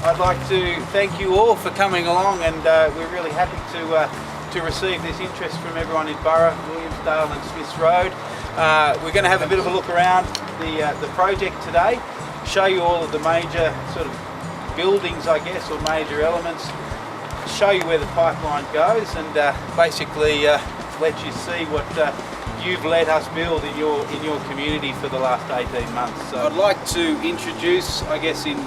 I'd like to thank you all for coming along, and we're really happy to receive this interest from everyone in Burra, Williamsdale and Smiths Road. We're going to have a bit of a look around the project today, show you all of the major sort of buildings, I guess, or major elements, show you where the pipeline goes, and basically let you see what you've let us build in your community for the last 18 months. So I'd like to introduce, I guess, we've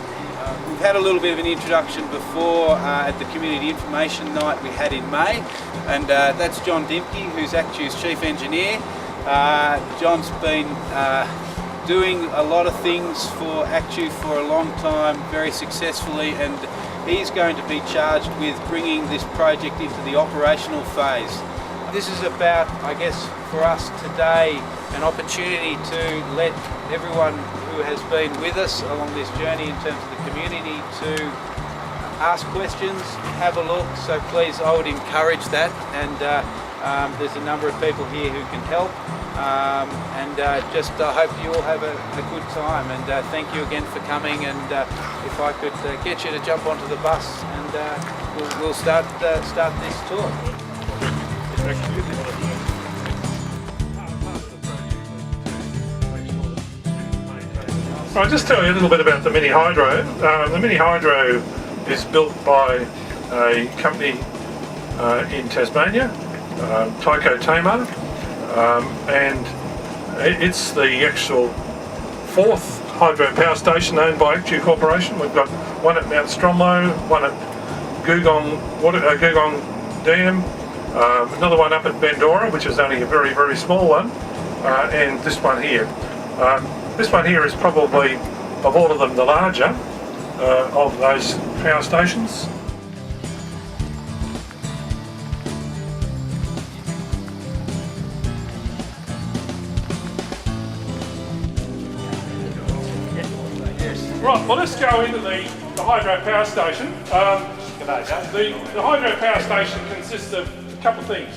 had a little bit of an introduction before at the Community Information Night we had in May, and that's John Dimke, who's ACTEW's Chief Engineer. John's been doing a lot of things for ACTEW for a long time, very successfully, and he's going to be charged with bringing this project into the operational phase. This is about, I guess, for us today, an opportunity to let everyone who has been with us along this journey in terms of the community to ask questions, have a look. So please, I would encourage that, and there's a number of people here who can help, and I hope you all have a good time, and thank you again for coming, and if I could get you to jump onto the bus, and we'll start this tour. I'll just tell you a little bit about the mini hydro. The mini hydro is built by a company in Tasmania, Tyco Tamar, and it's the actual fourth hydro power station owned by ACTEW Corporation. We've got one at Mount Stromlo, one at Googong Dam, another one up at Bendora, which is only a very, very small one, and this one here. This one here is probably, of all of them, the larger of those power stations. Right, well, let's go into the hydro power station. The hydro power station consists of a couple of things.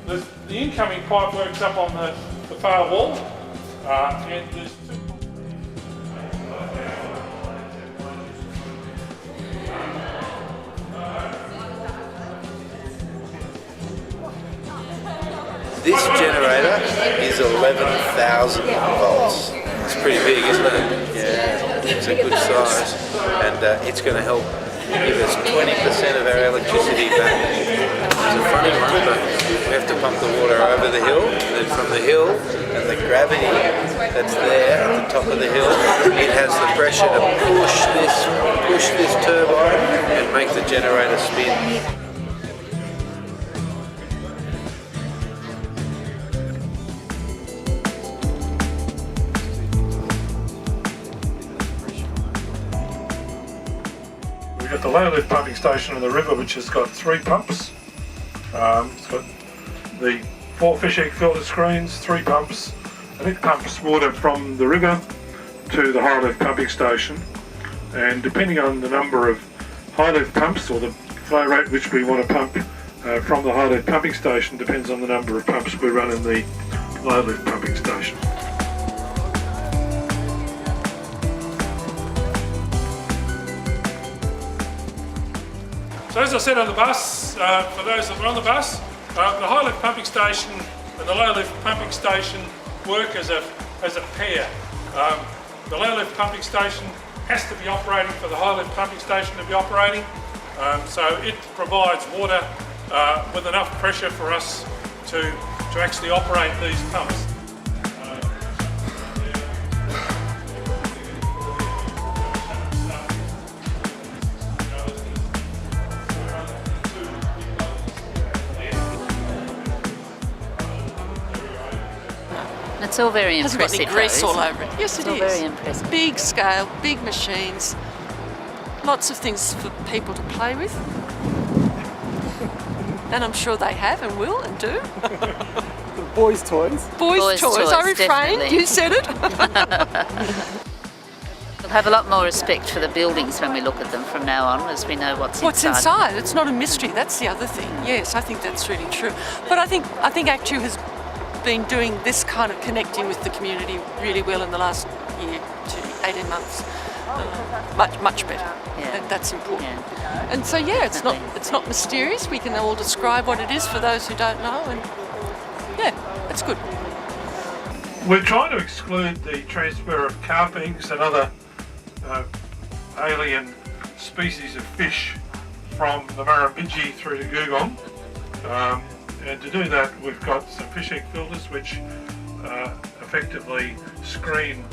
The incoming pipe works up on the far wall, and there's two. This generator is 11,000 volts. It's pretty big, isn't it? Yeah, it's a good size, and it's going to help give us 20% of our electricity back. It's a funny one, but we have to pump the water over the hill, and then from the hill, and the gravity that's there at the top of the hill, it has the pressure to push this turbine and make the generator spin. We've got the low lift pumping station on the river, which has got 3 pumps. It's got the 4 fish egg filter screens, 3 pumps, and it pumps water from the river to the high lift pumping station. And depending on the number of high lift pumps, or the flow rate which we want to pump from the high lift pumping station, depends on the number of pumps we run in the low lift pumping station. So as I said on the bus, for those that were on the bus, the high lift pumping station and the low lift pumping station work as a pair. The low lift pumping station has to be operating for the high lift pumping station to be operating, so it provides water with enough pressure for us to actually operate these pumps. It's all very impressive. Hasn't got any grease all over it. Yes, it is. Very impressive. Big scale, big machines, lots of things for people to play with. And I'm sure they have and will and do. Boys' toys. Boys' toys. I refrained. Definitely. You said it. We'll have a lot more respect for the buildings when we look at them from now on, as we know what's inside. It's not a mystery. That's the other thing. Yes, I think that's really true. But I think ACTEW has been doing this kind of connecting with the community really well in the last year to 18 months. much better. Yeah. And that's important. Yeah. And so it's not mysterious. We can all describe what it is for those who don't know, and that's good. We're trying to exclude the transfer of carpings and other alien species of fish from the Murrumbidgee through to Googong. And to do that, we've got some fishing filters which effectively screen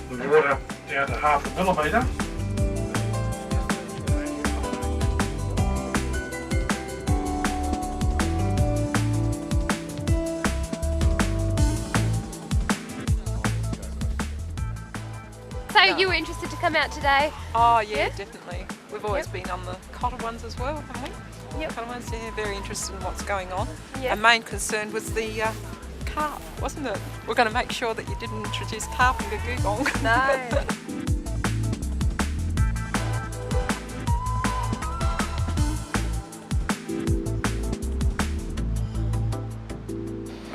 the water down to 0.5 millimetre. So you were interested to come out today? Oh yeah, definitely. We've always been on the cotter ones as well, haven't we? Yep. Cotter ones, yeah, very interested in what's going on. Yep. Our main concern was the carp, wasn't it? We're going to make sure that you didn't introduce carp into Googong. No.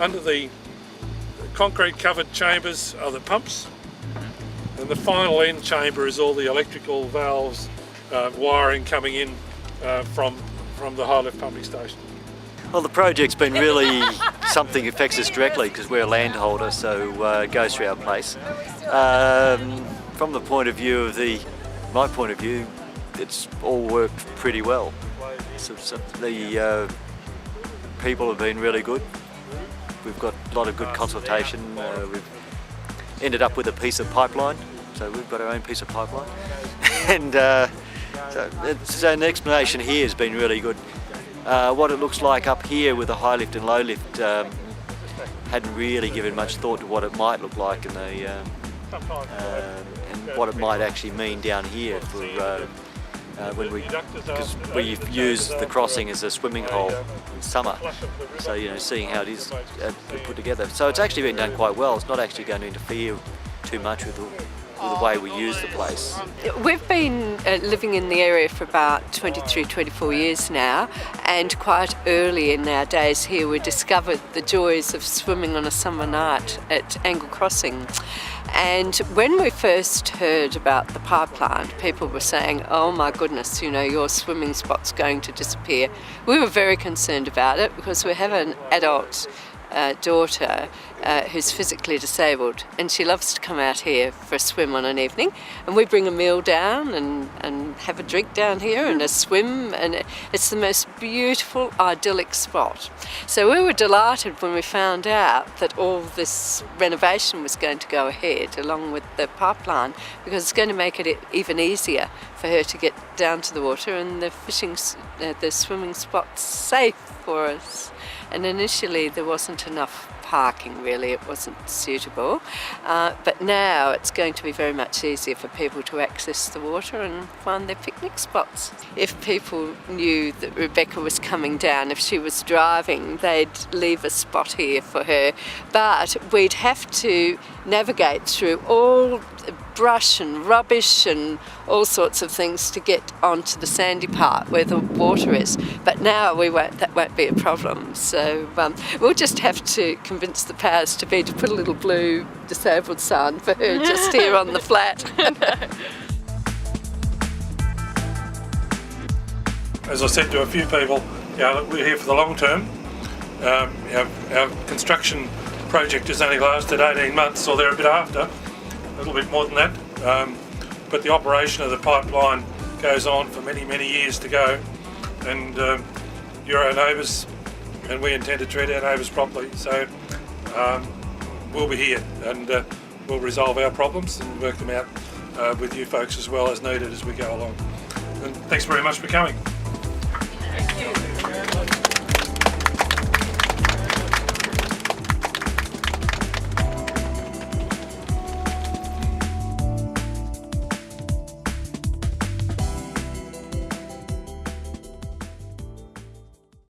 Under the concrete covered chambers are the pumps, and the final end chamber is all the electrical valves, wiring coming in from the high lift pumping station. Well, the project's been really something that affects us directly because we're a landholder, so it goes through our place. From the point of view of my point of view, it's all worked pretty well. So the people have been really good. We've got a lot of good consultation. We've ended up with a piece of pipeline, so we've got our own piece of pipeline. And so the explanation here has been really good. What it looks like up here with the high lift and low lift, hadn't really given much thought to what it might look like and what it might actually mean down here for because we use the crossing as a swimming hole in summer, so seeing how it is put together. So it's actually been done quite well. It's not actually going to interfere too much with the way we use the place. We've been living in the area for about 23, 24 years now, and quite early in our days here we discovered the joys of swimming on a summer night at Angle Crossing. And when we first heard about the pipeline, people were saying, oh my goodness, your swimming spot's going to disappear. We were very concerned about it because we have an adult daughter who's physically disabled, and she loves to come out here for a swim on an evening, and we bring a meal down and have a drink down here and a swim, and it's the most beautiful, idyllic spot. So we were delighted when we found out that all this renovation was going to go ahead along with the pipeline, because it's going to make it even easier for her to get down to the water and the swimming spots safe for us. And initially there wasn't enough parking, really, it wasn't suitable, but now it's going to be very much easier for people to access the water and find their picnic spots. If people knew that Rebecca was coming down, if she was driving, they'd leave a spot here for her, but we'd have to navigate through all brush and rubbish and all sorts of things to get onto the sandy part where the water is. But now that won't be a problem. So we'll just have to convince the powers to be to put a little blue disabled sign for her just here on the flat. As I said to a few people, we're here for the long term. Our construction project has only lasted 18 months, or they're a bit after, a little bit more than that. But the operation of the pipeline goes on for many, many years to go. And you're our neighbours, and we intend to treat our neighbours properly. So we'll be here, and we'll resolve our problems and work them out with you folks as well as needed as we go along. And thanks very much for coming.